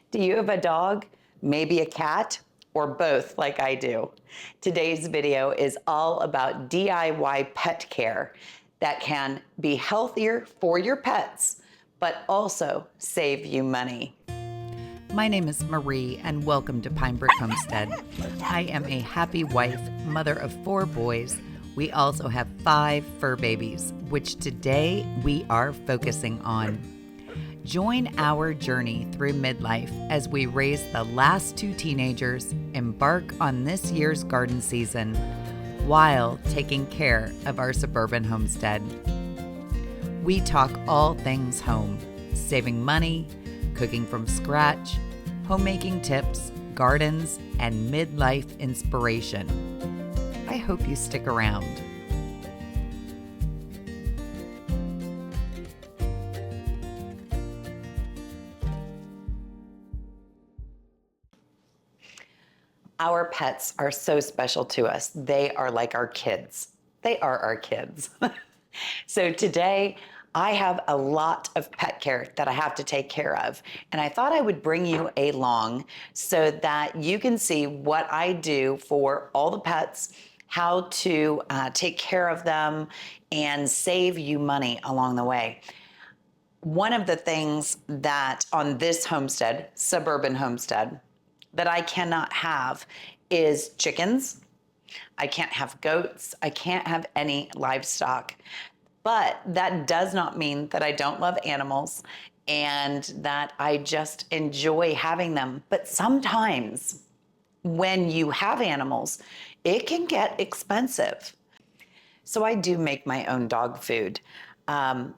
Do you have a dog, maybe a cat, or both like I do? Today's video is all about DIY pet care that can be healthier for your pets, but also save you money. My name is Marie, and welcome to Pinebrook Homestead. I am a happy wife, mother of 4 boys. We also have 5 fur babies, which today we are focusing on. Join our journey through midlife as we raise the last 2 teenagers, embark on this year's garden season, while taking care of our suburban homestead. We talk all things home, saving money, cooking from scratch, homemaking tips, gardens, and midlife inspiration. I hope you stick around. Our pets are so special to us. They are like our kids. They are our kids. So today, I have a lot of pet care that I have to take care of. And I thought I would bring you along so that you can see what I do for all the pets, how to take care of them, and save you money along the way. One of the things that on this homestead, Suburban Homestead, that I cannot have is chickens. I can't have goats. I can't have any livestock. But that does not mean that I don't love animals and that I just enjoy having them. But sometimes when you have animals, it can get expensive. So I do make my own dog food.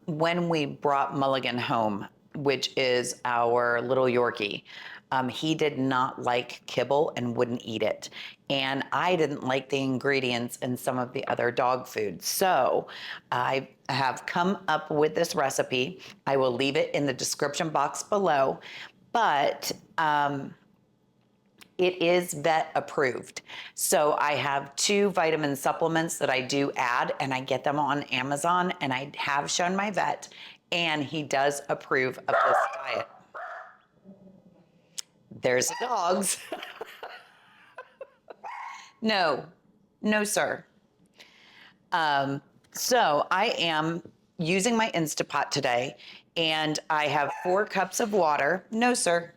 When we brought Mulligan home, which is our little Yorkie, he did not like kibble and wouldn't eat it. And I didn't like the ingredients in some of the other dog food. So I have come up with this recipe. I will leave it in the description box below, but it is vet approved. So I have 2 vitamin supplements that I do add, and I get them on Amazon, and I have shown my vet, and he does approve of this diet. There's the dogs. No, sir. So I am using my Instapot today, and I have 4 cups of water. No, sir.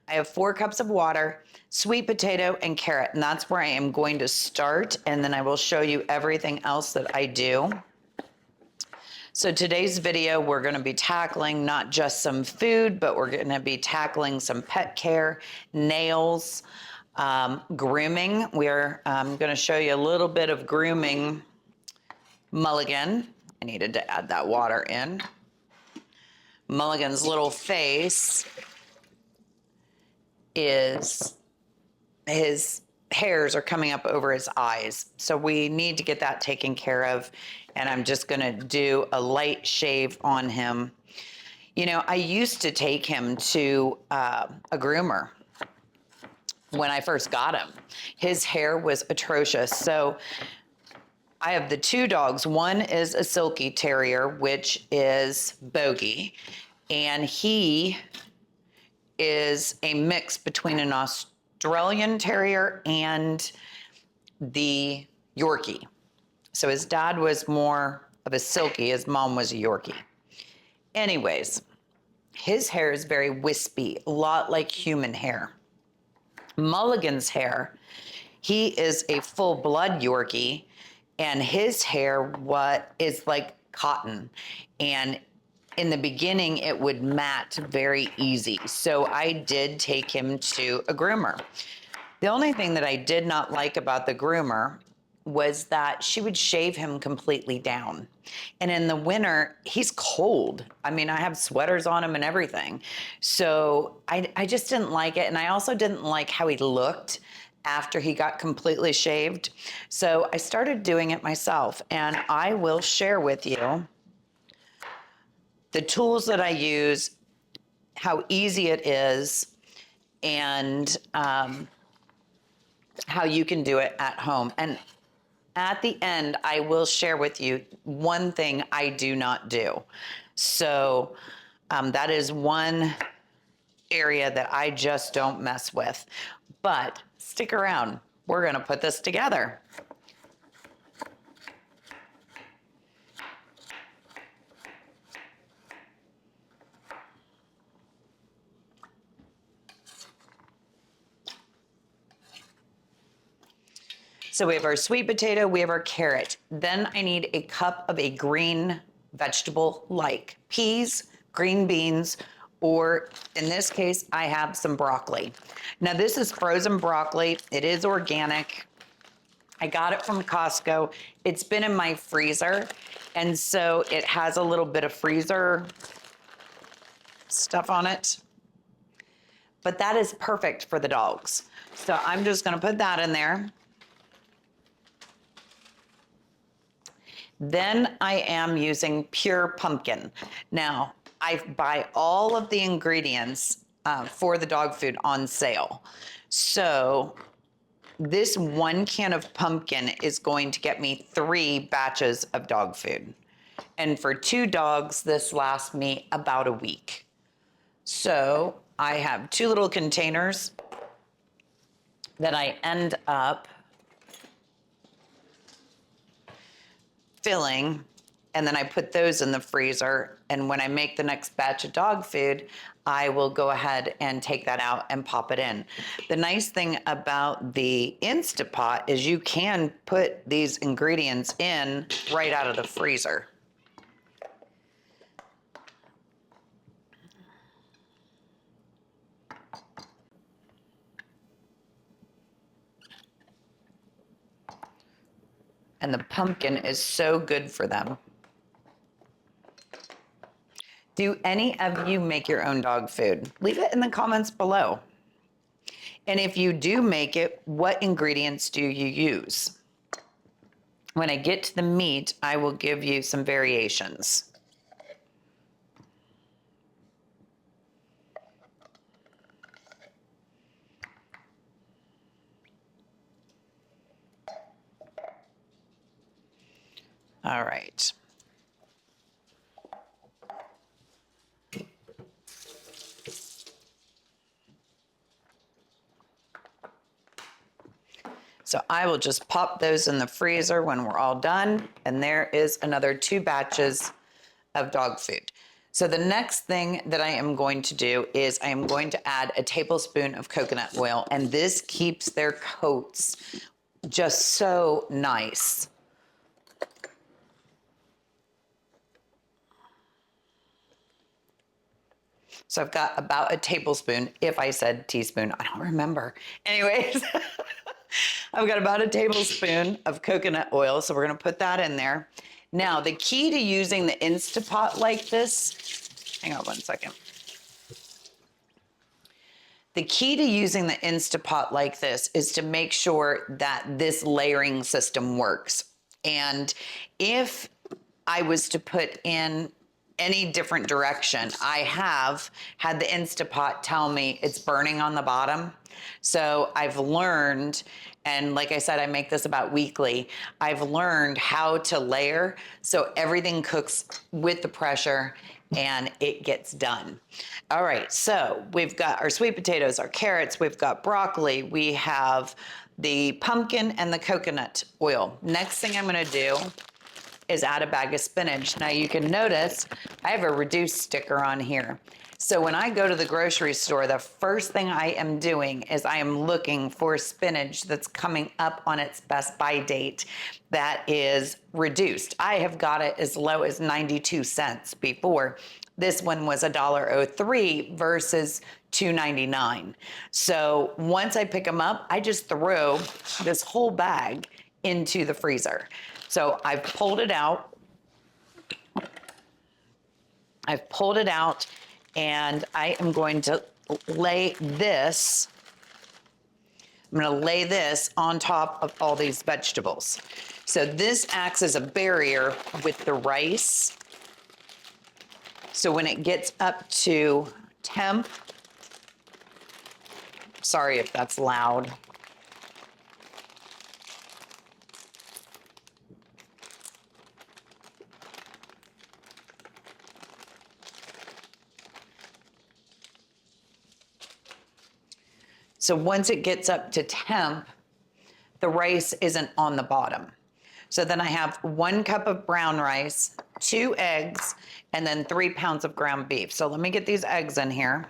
I have 4 cups of water, sweet potato, and carrot, and that's where I am going to start, and then I will show you everything else that I do. So today's video, we're going to be tackling not just some food, but we're going to be tackling some pet care, nails, grooming. We're going to show you a little bit of grooming Mulligan. I needed to add that water in. Mulligan's little face is, his hairs are coming up over his eyes. So we need to get that taken care of. And I'm just gonna do a light shave on him. You know, I used to take him to a groomer when I first got him. His hair was atrocious. So I have the 2 dogs. One is a Silky Terrier, which is Bogey. And he is a mix between an Australian Terrier and the Yorkie. So his dad was more of a Silky, his mom was a Yorkie. Anyways, his hair is very wispy, a lot like human hair. Mulligan's hair, he is a full-blood Yorkie, and his hair is like cotton. And in the beginning, it would mat very easy. So I did take him to a groomer. The only thing that I did not like about the groomer was that she would shave him completely down. And in the winter, he's cold. I mean, I have sweaters on him and everything. So I just didn't like it. And I also didn't like how he looked after he got completely shaved. So I started doing it myself. And I will share with you the tools that I use, how easy it is, and how you can do it at home. And at the end, I will share with you one thing I do not do. So that is one area that I just don't mess with. But stick around. We're going to put this together. So we have our sweet potato, we have our carrot. Then I need a cup of a green vegetable like peas, green beans, or in this case, I have some broccoli. Now this is frozen broccoli. It is organic. I got it from Costco. It's been in my freezer. And so it has a little bit of freezer stuff on it. But that is perfect for the dogs. So I'm just gonna put that in there. Then I am using pure pumpkin. Now, I buy all of the ingredients for the dog food on sale. So this 1 can of pumpkin is going to get me 3 batches of dog food. And for 2 dogs, this lasts me about a week. So I have 2 little containers that I end up filling, and then I put those in the freezer. And when I make the next batch of dog food, I will go ahead and take that out and pop it in. The nice thing about the Instapot is you can put these ingredients in right out of the freezer. And the pumpkin is so good for them. Do any of you make your own dog food? Leave it in the comments below. And if you do make it, what ingredients do you use? When I get to the meat, I will give you some variations. All right. So I will just pop those in the freezer when we're all done. And there is another 2 batches of dog food. So the next thing that I am going to do is I am going to add a tablespoon of coconut oil, and this keeps their coats just so nice. So I've got about a tablespoon, if I said teaspoon, I don't remember. Anyways, I've got about a tablespoon of coconut oil, so we're gonna put that in there. Now, the key to using the Instapot like this, hang on one second. The key to using the Instapot like this is to make sure that this layering system works. And if I was to put in any different direction, I have had the Instapot tell me it's burning on the bottom. So I've learned, and like I said, I make this about weekly, I've learned how to layer so everything cooks with the pressure and it gets done. All right, so we've got our sweet potatoes, our carrots, we've got broccoli, we have the pumpkin and the coconut oil. Next thing I'm gonna do is add a bag of spinach. Now you can notice I have a reduced sticker on here. So when I go to the grocery store, the first thing I am doing is I am looking for spinach that's coming up on its best by date that is reduced. I have got it as low as 92 cents before. This one was $1.03 versus $2.99. So once I pick them up, I just throw this whole bag into the freezer. So I've pulled it out. I've pulled it out, and I am going to lay this. I'm going to lay this on top of all these vegetables. So this acts as a barrier with the rice. So when it gets up to temp, sorry if that's loud. So once it gets up to temp, the rice isn't on the bottom. So then I have 1 cup of brown rice, 2 eggs, and then 3 pounds of ground beef. So let me get these eggs in here.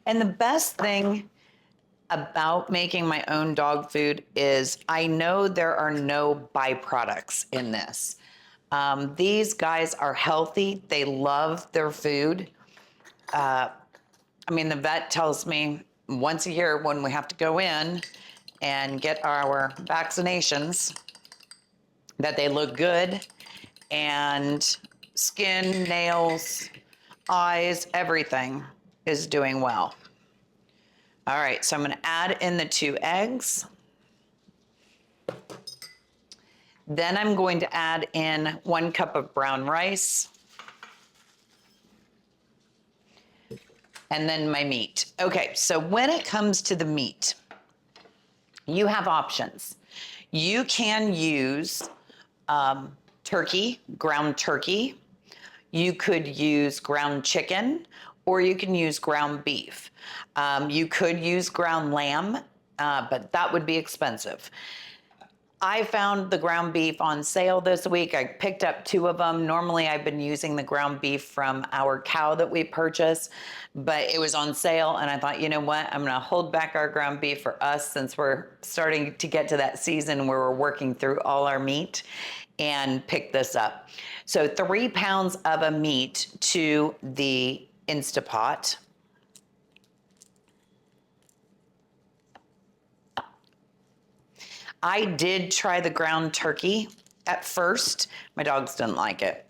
And the best thing about making my own dog food is I know there are no byproducts in this. These guys are healthy. They love their food. I mean, the vet tells me once a year when we have to go in and get our vaccinations that they look good, and skin, nails, eyes, everything is doing well. All right, so I'm gonna add in the 2 eggs. Then I'm going to add in 1 cup of brown rice. And then my meat. Okay, so when it comes to the meat, you have options. You can use turkey, ground turkey. You could use ground chicken, or you can use ground beef. You could use ground lamb, but that would be expensive. I found the ground beef on sale this week. I picked up 2 of them. Normally I've been using the ground beef from our cow that we purchased, but it was on sale and I thought, you know what? I'm gonna hold back our ground beef for us since we're starting to get to that season where we're working through all our meat, and pick this up. So 3 pounds of a meat to the Instapot. I did try the ground turkey at first. My dogs didn't like it.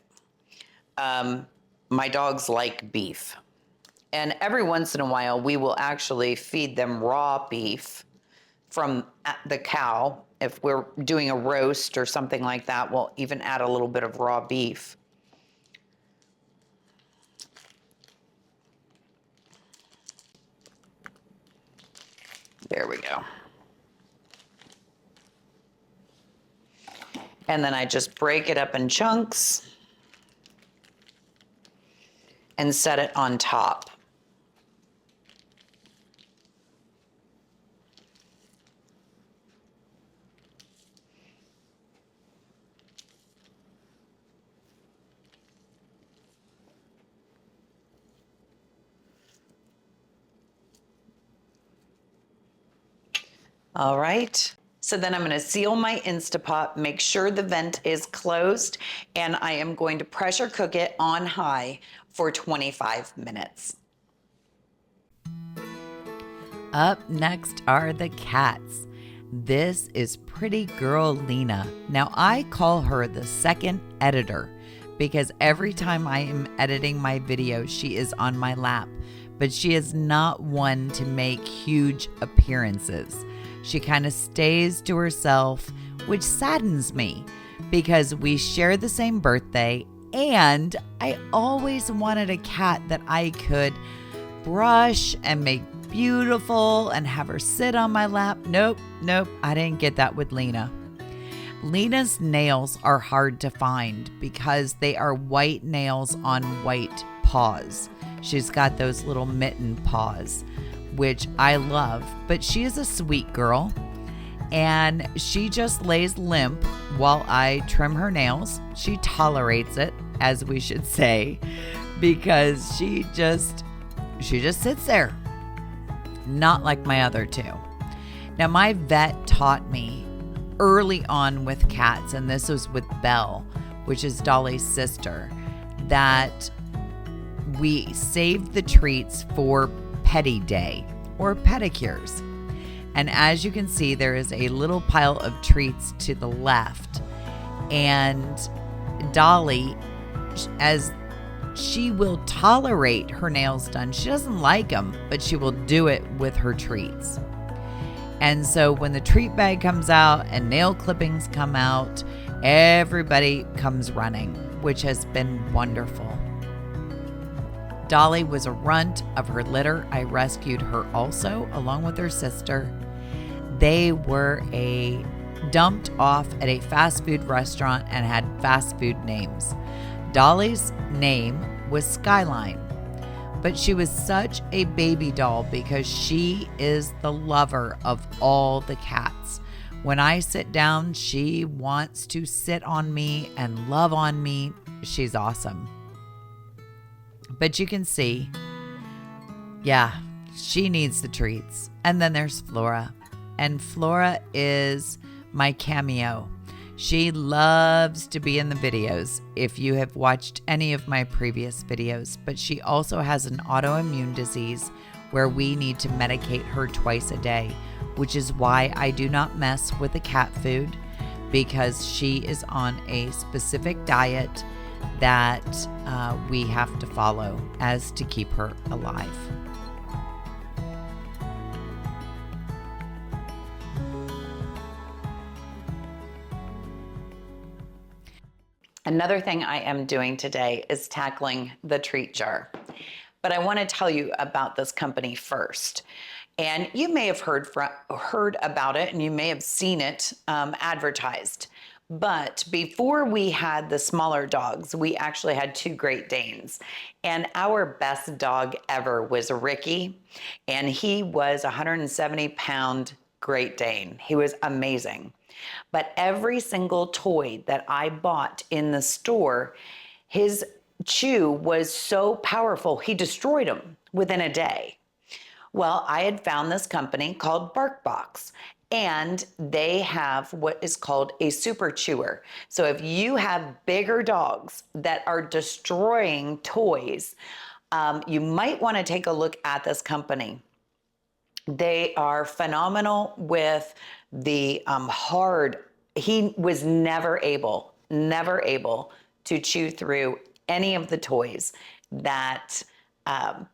My dogs like beef. And every once in a while, we will actually feed them raw beef from the cow. If we're doing a roast or something like that, we'll even add a little bit of raw beef. There we go. And then I just break it up in chunks and set it on top. All right. So then I'm going to seal my Instapot, make sure the vent is closed, and I am going to pressure cook it on high for 25 minutes. Up next are the cats. This is pretty girl Lena. Now I call her the second editor because every time I am editing my video, she is on my lap, but she is not one to make huge appearances. She kind of stays to herself, which saddens me because we share the same birthday and I always wanted a cat that I could brush and make beautiful and have her sit on my lap. Nope, I didn't get that with Lena. Lena's nails are hard to find because they are white nails on white paws. She's got those little mitten paws, which I love, but she is a sweet girl and she just lays limp while I trim her nails. She tolerates it, as we should say, because she just sits there, not like my other 2. Now my vet taught me early on with cats, and this was with Belle, which is Dolly's sister, that we saved the treats for Petty Day or pedicures. And as you can see, there is a little pile of treats to the left. And Dolly, as she will tolerate her nails done, she doesn't like them, but she will do it with her treats. And so when the treat bag comes out and nail clippings come out, everybody comes running, which has been wonderful. Dolly was a runt of her litter. I rescued her also, along with her sister. They were a dumped off at a fast food restaurant and had fast food names. Dolly's name was Skyline, but she was such a baby doll because she is the lover of all the cats. When I sit down, she wants to sit on me and love on me. She's awesome. But you can see, yeah, she needs the treats. And then there's Flora. And Flora is my cameo. She loves to be in the videos if you have watched any of my previous videos, but she also has an autoimmune disease where we need to medicate her twice a day, which is why I do not mess with the cat food, because she is on a specific diet that we have to follow as to keep her alive. Another thing I am doing today is tackling the treat jar. But I want to tell you about this company first. And you may have heard about it, and you may have seen it advertised. But before we had the smaller dogs, we actually had 2 Great Danes. And our best dog ever was Ricky. And he was a 170-pound Great Dane. He was amazing. But every single toy that I bought in the store, his chew was so powerful, he destroyed them within a day. Well, I had found this company called BarkBox, and they have what is called a super chewer. So if you have bigger dogs that are destroying toys, you might want to take a look at this company. They are phenomenal with the he was never able to chew through any of the toys that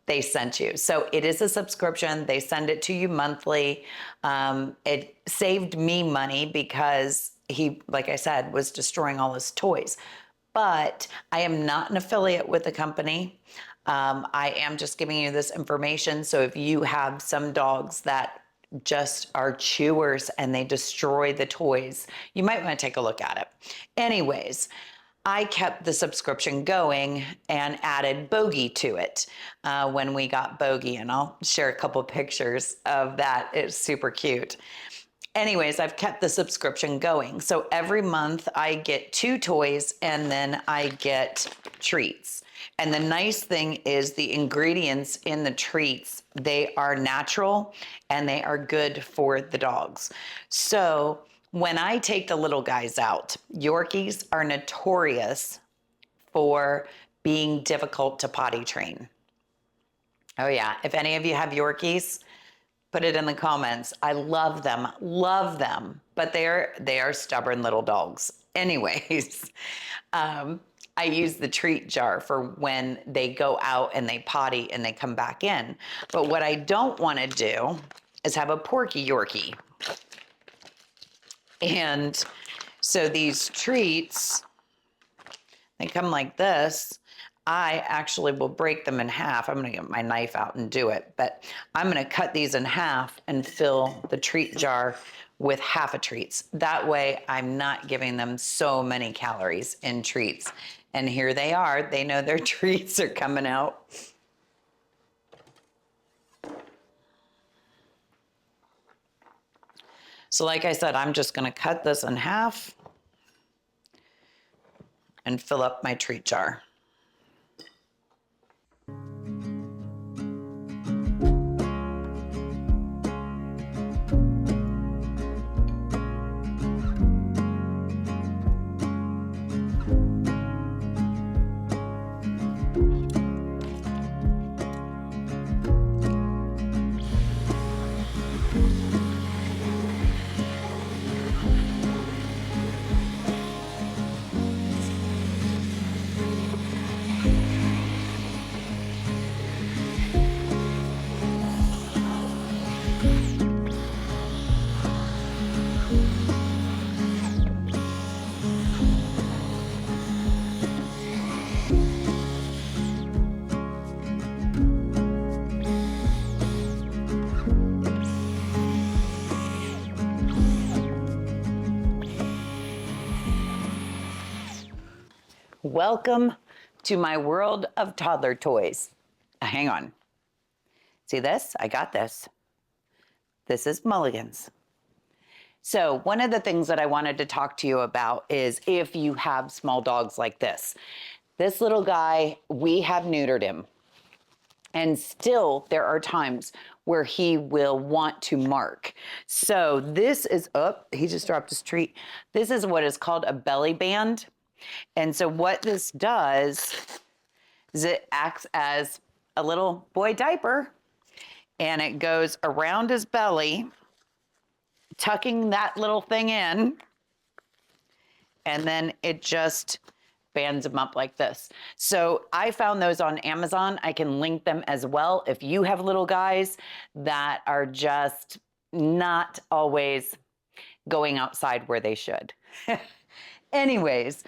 they sent you. So it is a subscription. They send it to you monthly. It saved me money because he, like I said, was destroying all his toys. But I am not an affiliate with the company. I am just giving you this information. So if you have some dogs that just are chewers and they destroy the toys, you might want to take a look at it. Anyways, I kept the subscription going and added Bogey to it when we got Bogey, and I'll share a couple pictures of that. It's super cute. Anyways, I've kept the subscription going. So every month I get 2 toys and then I get treats. And the nice thing is the ingredients in the treats, they are natural and they are good for the dogs. So when I take the little guys out, Yorkies are notorious for being difficult to potty train. Oh yeah, if any of you have Yorkies, put it in the comments. I love them, but they are stubborn little dogs. Anyways, I use the treat jar for when they go out and they potty and they come back in. But what I don't want to do is have a porky Yorkie. And so these treats, they come like this. I actually will break them in half. I'm going to get my knife out and do it. But I'm going to cut these in half and fill the treat jar with half a treats. That way I'm not giving them so many calories in treats. And here they are. They know their treats are coming out. So like I said, I'm just going to cut this in half and fill up my treat jar. Welcome to my world of toddler toys. Hang on. See this? I got this. This is Mulligan's. So one of the things that I wanted to talk to you about is if you have small dogs like this. This little guy, we have neutered him. And still there are times where he will want to mark. So this is, oh, he just dropped his treat. This is what is called a belly band. And so what this does is it acts as a little boy diaper, and it goes around his belly, tucking that little thing in, and then it just bands them up like this. So I found those on Amazon. I can link them as well if you have little guys that are just not always going outside where they should. Anyways,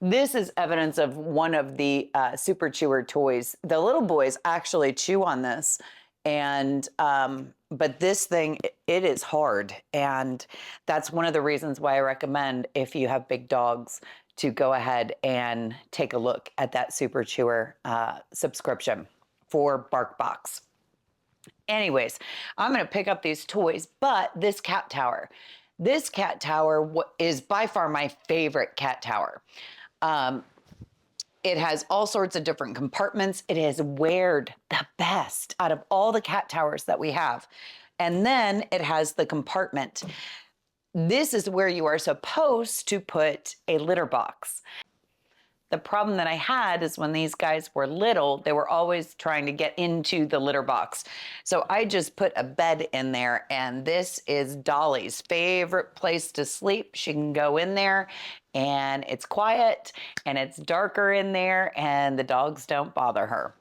this is evidence of one of the super chewer toys. The little boys actually chew on this, and but this thing, it is hard, and that's one of the reasons why I recommend, if you have big dogs, to go ahead and take a look at that super chewer subscription for BarkBox. Anyways, I'm going to pick up these toys, but this cat tower. This cat tower is by far my favorite cat tower. It has all sorts of different compartments. It has weared the best out of all the cat towers that we have. And then it has the compartment. This is where you are supposed to put a litter box. The problem that I had is when these guys were little, they were always trying to get into the litter box. So I just put a bed in there, and this is Dolly's favorite place to sleep. She can go in there, and it's quiet, and it's darker in there, and the dogs don't bother her.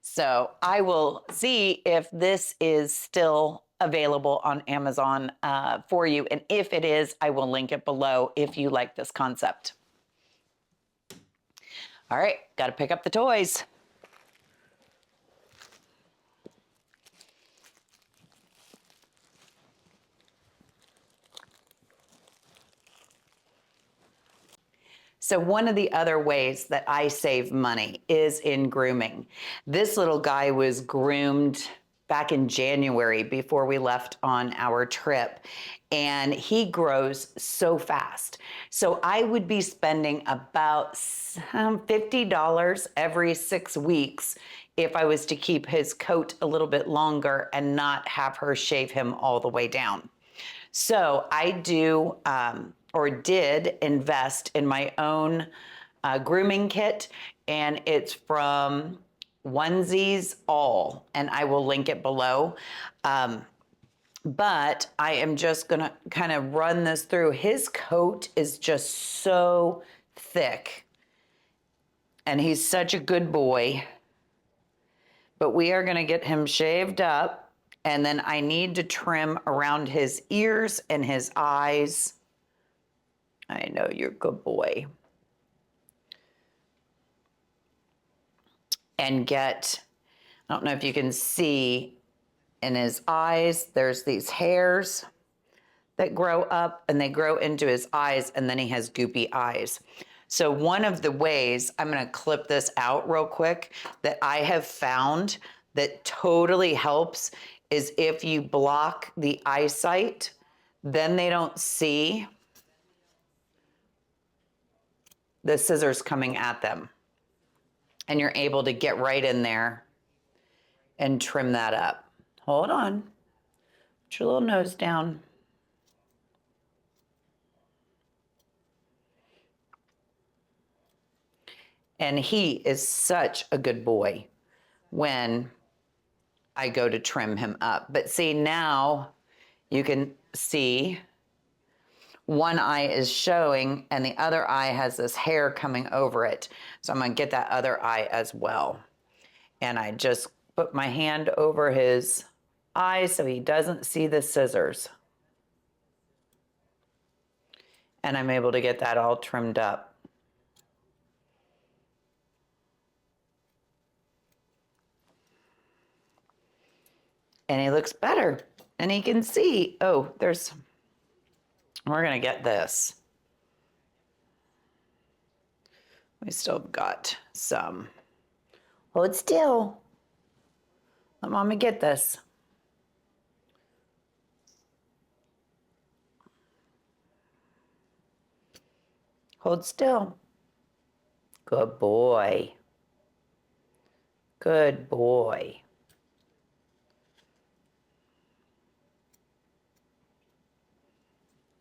So I will see if this is still available on Amazon for you. And if it is, I will link it below if you like this concept. All right, got to pick up the toys. So one of the other ways that I save money is in grooming. This little guy was groomed back in January before we left on our trip, and he grows so fast. So I would be spending about $50 every 6 weeks if I was to keep his coat a little bit longer and not have her shave him all the way down. So I do, or did invest in my own grooming kit, and it's from Onesies All, and I will link it below. But I am just gonna kind of run this through. His coat is just so thick, and he's such a good boy. But we are gonna get him shaved up, and then I need to trim around his ears and his eyes. I know you're a good boy. And get, I don't know if you can see in his eyes, there's these hairs that grow up, and they grow into his eyes, and then he has goopy eyes. So one of the ways, I'm gonna clip this out real quick, that I have found that totally helps is if you block the eyesight, then they don't see the scissors coming at them. And you're able to get right in there and trim that up. Hold on. Put your little nose down. And he is such a good boy when I go to trim him up. But see, now you can see one eye is showing and the other eye has this hair coming over it. So I'm gonna get that other eye as well. And I just put my hand over his eye so he doesn't see the scissors. And I'm able to get that all trimmed up. And he looks better. And he can see, oh, we're gonna get this. We still got some. Hold still. Let mommy get this. Hold still. Good boy. Good boy.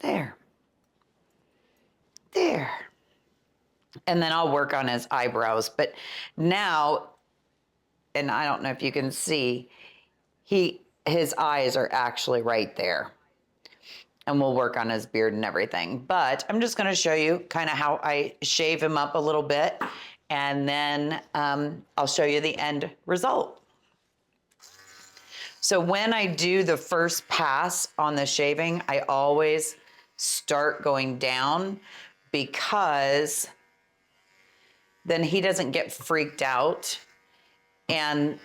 There. There. And then I'll work on his eyebrows. But now, and I don't know if you can see, his eyes are actually right there. And we'll work on his beard and everything. But I'm just gonna show you kind of how I shave him up a little bit. And then I'll show you the end result. So when I do the first pass on the shaving, I always start going down because then he doesn't get freaked out and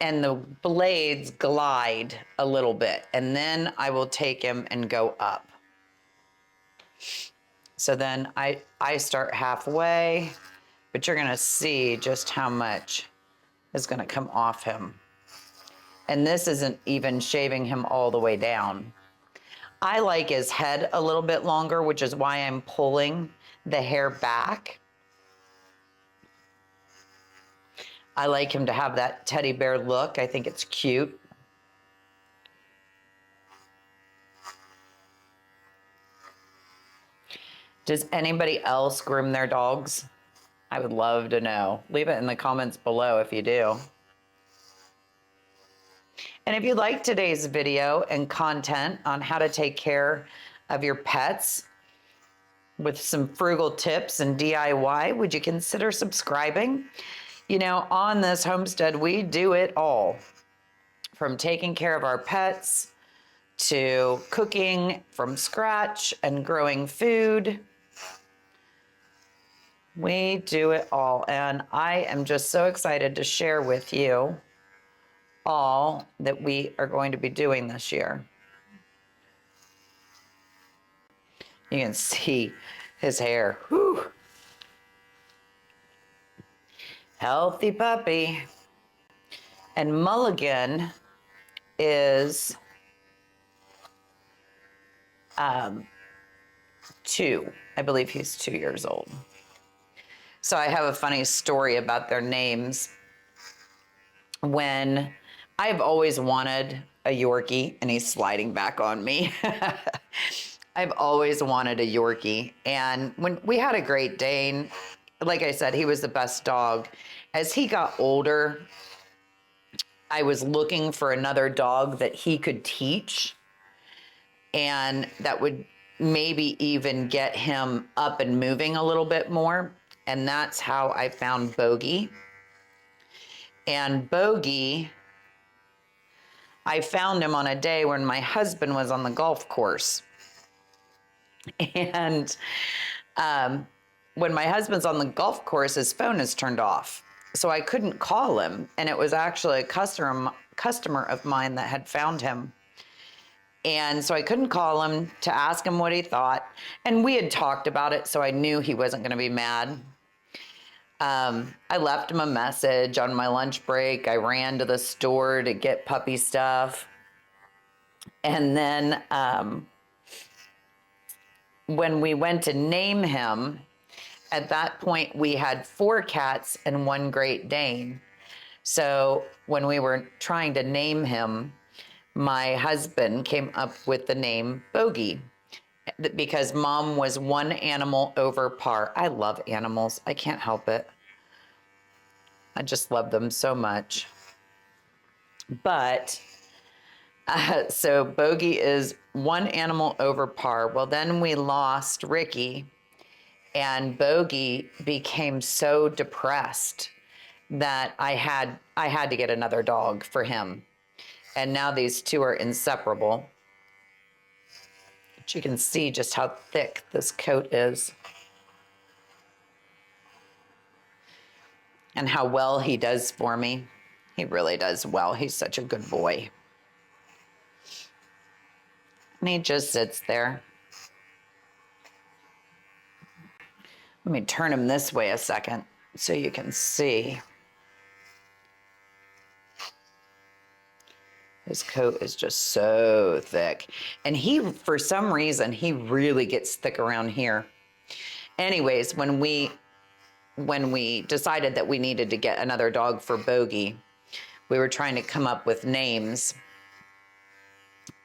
the blades glide a little bit, and then I will take him and go up. So then I start halfway, but you're gonna see just how much is gonna come off him. And this isn't even shaving him all the way down. I like his head a little bit longer, which is why I'm pulling the hair back. I like him to have that teddy bear look. I think it's cute. Does anybody else groom their dogs? I would love to know. Leave it in the comments below if you do. And if you like today's video and content on how to take care of your pets with some frugal tips and DIY, would you consider subscribing? You know, on this homestead, we do it all. From taking care of our pets to cooking from scratch and growing food. We do it all. And I am just so excited to share with you all that we are going to be doing this year. You can see his hair. Whew. Healthy puppy. And Mulligan is 2. I believe he's 2 years old. So I have a funny story about their names. When I've always wanted a Yorkie, and he's sliding back on me. I've always wanted a Yorkie. And when we had a Great Dane, like I said, he was the best dog. As he got older, I was looking for another dog that he could teach and that would maybe even get him up and moving a little bit more. And that's how I found Bogey. And Bogey, I found him on a day when my husband was on the golf course. And when my husband's on the golf course, his phone is turned off. So I couldn't call him. And it was actually a customer of mine that had found him. And so I couldn't call him to ask him what he thought. And we had talked about it, so I knew he wasn't going to be mad. I left him a message on my lunch break. I ran to the store to get puppy stuff. And then when we went to name him, at that point we had 4 cats and 1 Great Dane. So when we were trying to name him, my husband came up with the name Bogey because Mom was 1 animal over par. I love animals. I can't help it. I just love them so much. But so Bogey is 1 animal over par. Well, then we lost Ricky, and Bogey became so depressed that I had to get another dog for him. And now these 2 are inseparable. But you can see just how thick this coat is. And how well he does for me. He really does well. He's such a good boy. And he just sits there. Let me turn him this way a second so you can see. His coat is just so thick. And he, for some reason, he really gets thick around here. Anyways, when we decided that we needed to get another dog for Bogey, we were trying to come up with names.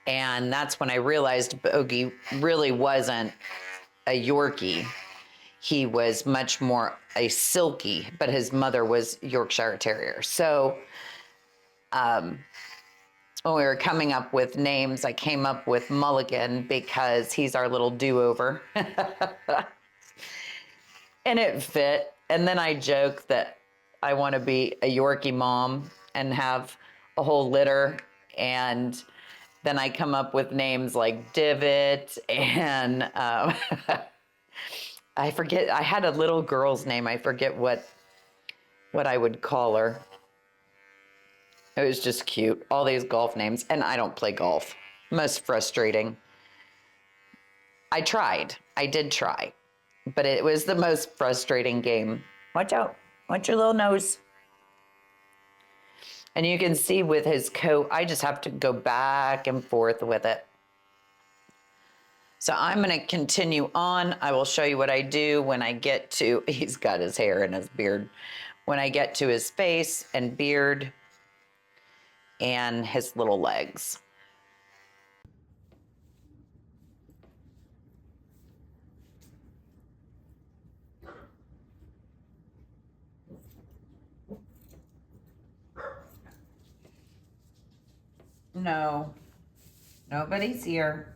And that's when I realized Bogey really wasn't a Yorkie. He was much more a Silky, but his mother was Yorkshire Terrier. So when we were coming up with names, I came up with Mulligan because he's our little do-over. And it fit. And then I joke that I want to be a Yorkie mom and have a whole litter. And then I come up with names like Divot and I forget, I had a little girl's name. I forget what I would call her. It was just cute. All these golf names. And I don't play golf. Most frustrating. I tried. I did try. But it was the most frustrating game. Watch out. Watch your little nose. And you can see with his coat, I just have to go back and forth with it. So I'm going to continue on. I will show you what I do when I get to, he's got his hair and his beard. When I get to his face and beard and his little legs. No, nobody's here.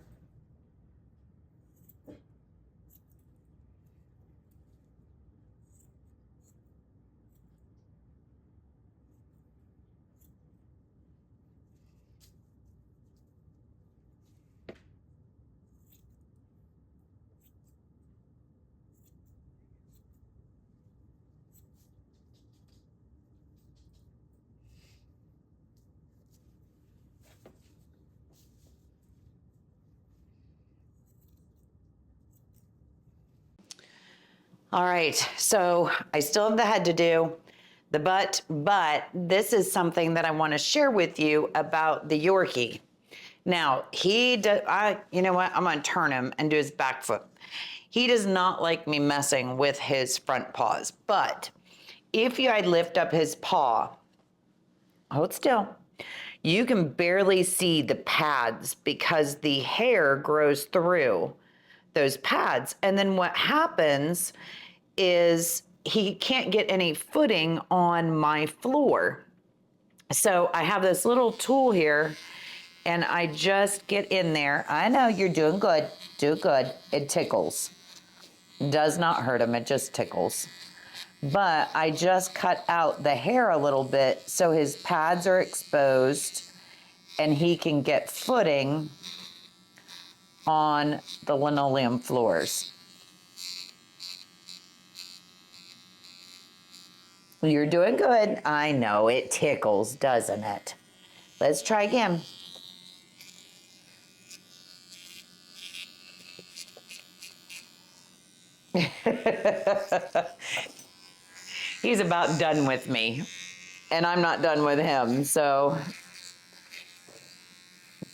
All right, so I still have the head to do, the butt, but this is something that I want to share with you about the Yorkie. Now, you know what? I'm going to turn him and do his back foot. He does not like me messing with his front paws, but if I lift up his paw, hold still, you can barely see the pads because the hair grows through those pads. And then what happens is he can't get any footing on my floor. So I have this little tool here and I just get in there. I know you're doing good. Do good. It tickles. Does not hurt him. It just tickles. But I just cut out the hair a little bit so his pads are exposed and he can get footing on the linoleum floors. You're doing good. I know it tickles, doesn't it? Let's try again. He's about done with me, and I'm not done with him, so.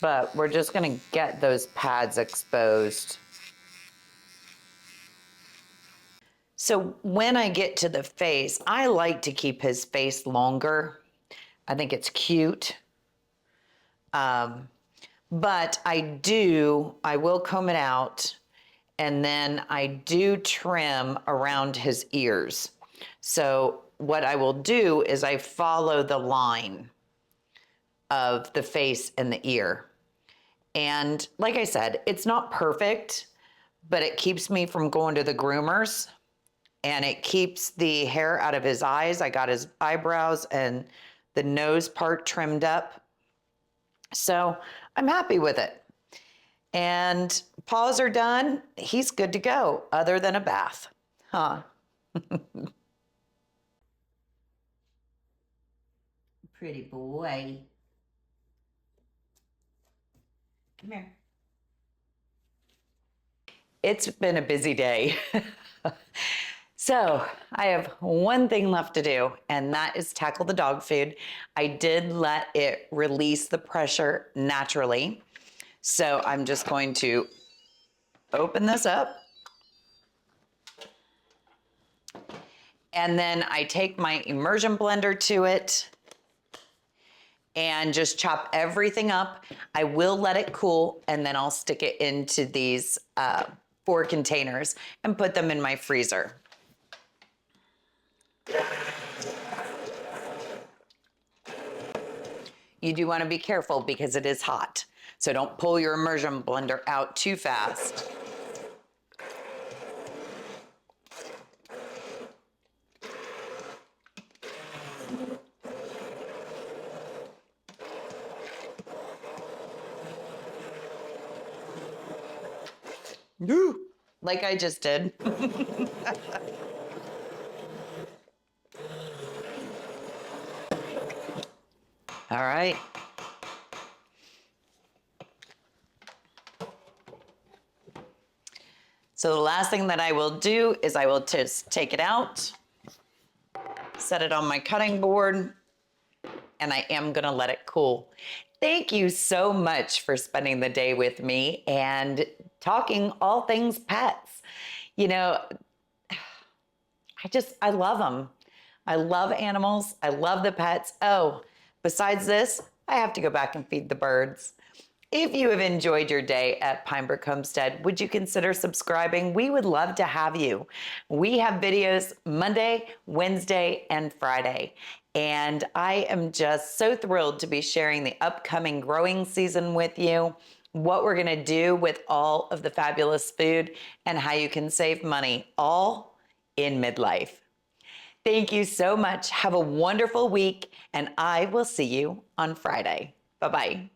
But we're just gonna get those pads exposed. So when I get to the face, I like to keep his face longer. I think it's cute. But I will comb it out, and then I do trim around his ears. So what I will do is I follow the line of the face and the ear. And like I said, it's not perfect, but it keeps me from going to the groomers and it keeps the hair out of his eyes. I got his eyebrows and the nose part trimmed up. So I'm happy with it. And paws are done. He's good to go, other than a bath. Huh? Pretty boy. Come here. It's been a busy day. So I have one thing left to do, and that is tackle the dog food. I did let it release the pressure naturally. So I'm just going to open this up. And then I take my immersion blender to it and just chop everything up. I will let it cool, and then I'll stick it into these 4 containers and put them in my freezer. You do want to be careful because it is hot. So don't pull your immersion blender out too fast. Like I just did. All right. So the last thing that I will do is I will just take it out, set it on my cutting board, and I am gonna let it cool. Thank you so much for spending the day with me and talking all things pets. You know, I love them. I love animals. I love the pets. Oh, besides this, I have to go back and feed the birds. If you have enjoyed your day at Pinebrook Homestead, would you consider subscribing? We would love to have you. We have videos Monday, Wednesday, and Friday. And I am just so thrilled to be sharing the upcoming growing season with you, what we're gonna do with all of the fabulous food, and how you can save money, all in midlife. Thank you so much. Have a wonderful week, and I will see you on Friday. Bye-bye.